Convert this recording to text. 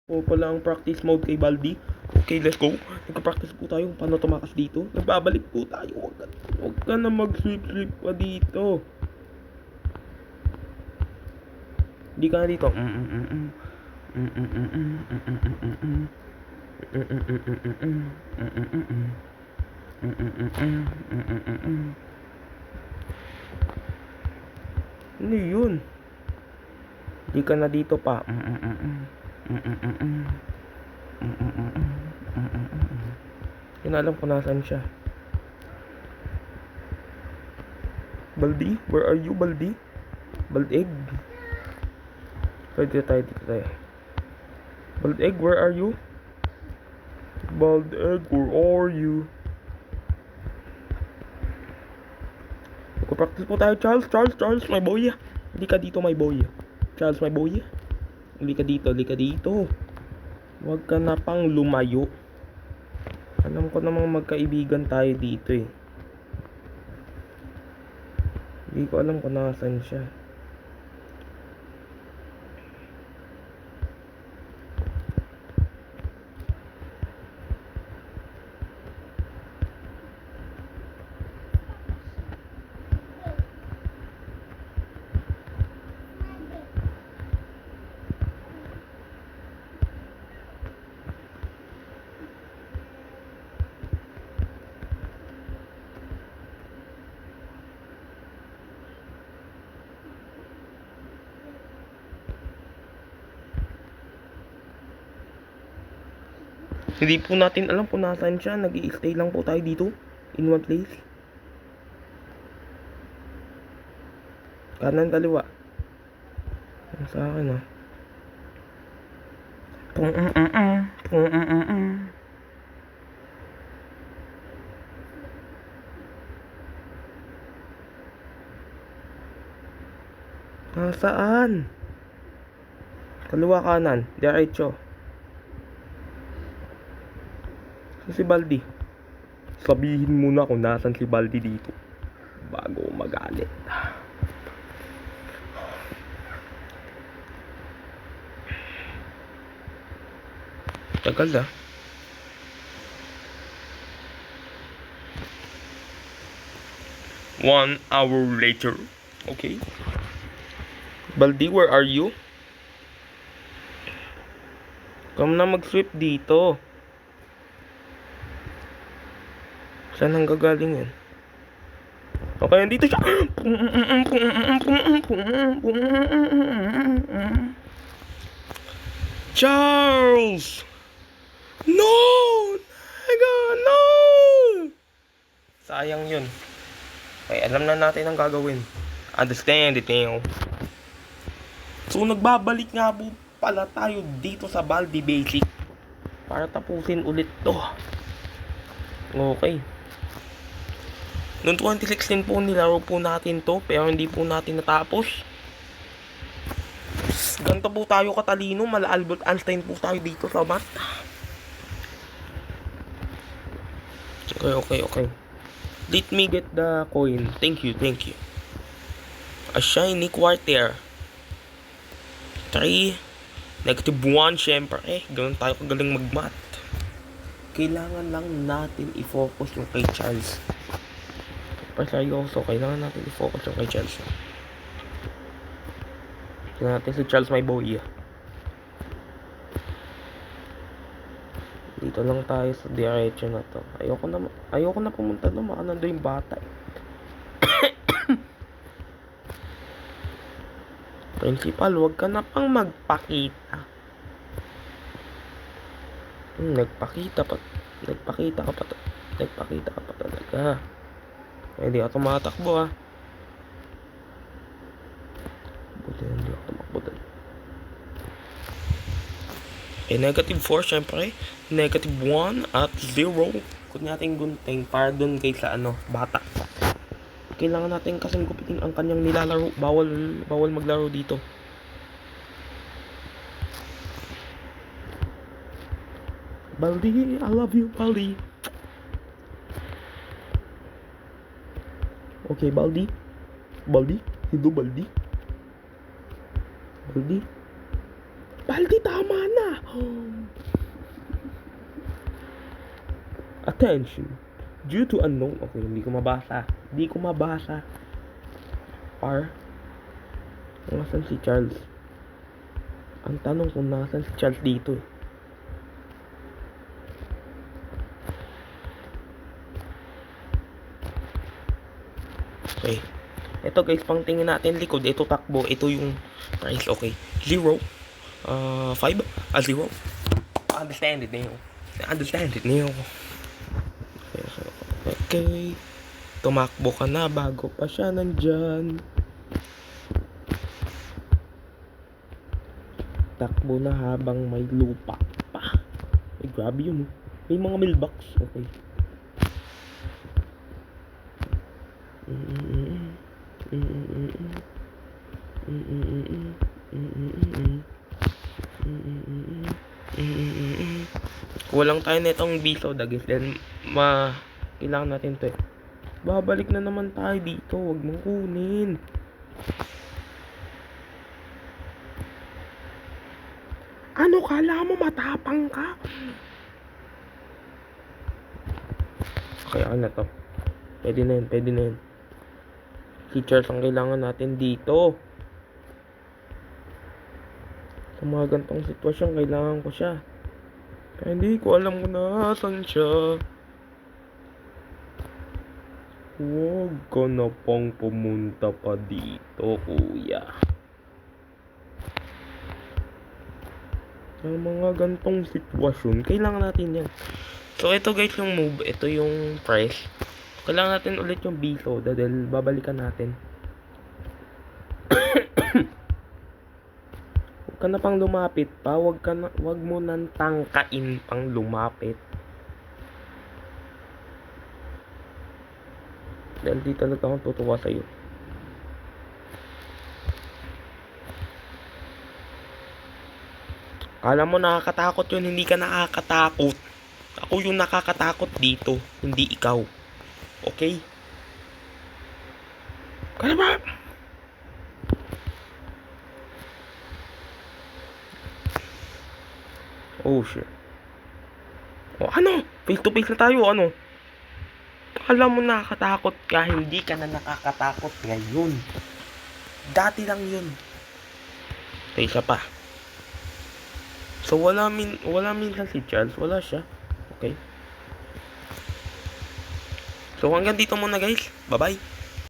O pala ang practice mode kay Baldi. Okay, let's go. Nagka-practice po tayo kung paano tumakas dito. Nagbabalik po tayo. Huwag ka na mag-sweep pa dito. Hindi ka na dito. Ano yun? Hindi ka na dito pa. Hindi na alam kung nasan siya. Baldi? Where are you, Baldi? Bald egg? Dito tayo. Bald egg, where are you? Bald egg, where are you? Mag-practice po tayo, Charles, my boy. Hindi ka dito, my boy. Charles, my boy. Hindi ka dito. Huwag ka na pang lumayo. Alam ko namang magkaibigan tayo dito eh. Hindi ko alam kung nasan siya. Hindi po natin alam kung nasaan siya. Nag-i-stay lang po tayo dito. In one place. Kanan, kaliwa. Sa akin ah. Nasaan? Kaliwa, kanan. Diretso. Si Baldi. Sabihin muna kung nasan si Baldi dito bago magalit. Tagal na. 1 hour later. Okay. Baldi, where are you? Come na mag-sweep dito. Saan ang gagaling yan? Okay, nandito siya. Charles! No! Nega, no! Sayang yun. Okay, alam na natin ang gagawin. Understand it now. So, nagbabalik nga po pala tayo dito sa Baldi Basic para tapusin ulit to. Okay. Noong 2016 po nilaro po natin to, pero hindi po natin natapos. Ganito po tayo katalino, mala Albert Einstein po tayo dito sa math. Okay. Let me get the coin. Thank you. A shiny quarter. 3. -1, syempre. Ganun tayo kagaling mag-math. Kailangan lang natin i-focus yung kay Charles. Seryoso, kailangan natin i-focus yung kay Charles. Kailangan natin si Charles, my boy. Dito lang tayo sa diretso na to. Ayoko na pumunta doon. Baka nandun yung bata eh. Principal, wag ka na pang magpakita. Nagpakita ka pa talaga. Hindi ako tumatakbo ah. Buti hindi ako tumakbo doon. -4 syempre. -1 at 0. Kung natin gunting para doon kay sa bata. Kailangan natin kasing gupitin ang kanyang nilalaro. Bawal maglaro dito. Baldi, I love you, Baldi. Okay, Baldi. Hido Baldi. Baldi, tama na. Attention. Due to unknown. Okay, hindi ko mabasa. R. Nasaan si Charles? Ang tanong kung nasaan si Charles dito eh. Okay. Ito guys, pang tingin natin likod. Ito takbo. Ito yung price. Okay. 0. 5. 0. Understand it now. Okay. Tumakbo ka na bago pa siya nandyan. Takbo na habang may lupa pa. Ay, grabe yun. May mga mailbox. Okay. Kulang tayo nitong biso guys. Then kailangan natin to eh. Babalik na naman tayo dito. Huwag mong kunin. Ano kala mo, matapang ka? Okay, ano na to? Pwede na yun. Si Charles ang kailangan natin dito. Sa mga gantong sitwasyon, kailangan ko siya. Kaya hindi ko alam kung nasan siya. Huwag ka na pang pumunta pa dito, kuya. Sa mga gantong sitwasyon, kailangan natin yan. So, ito guys yung move. Ito yung price. Kailangan natin ulit yung biso dahil babalikan natin. Huwag ka na pang lumapit pa. Huwag mo nang tangkain pang lumapit. Dahil di talaga akong tutuwa sa'yo. Kala mo nakakatakot yun, hindi ka nakakatakot. Ako yung nakakatakot dito, hindi ikaw. Okay? Kala ba? Oh shit. O ano? Face to face na tayo, ano? Alam mo nakakatakot ka, hindi ka na nakakatakot ngayon. Dati lang yun. So, isa pa. So, wala minsan si Charles. Wala siya. Okay. So, hanggang dito muna guys. Bye-bye.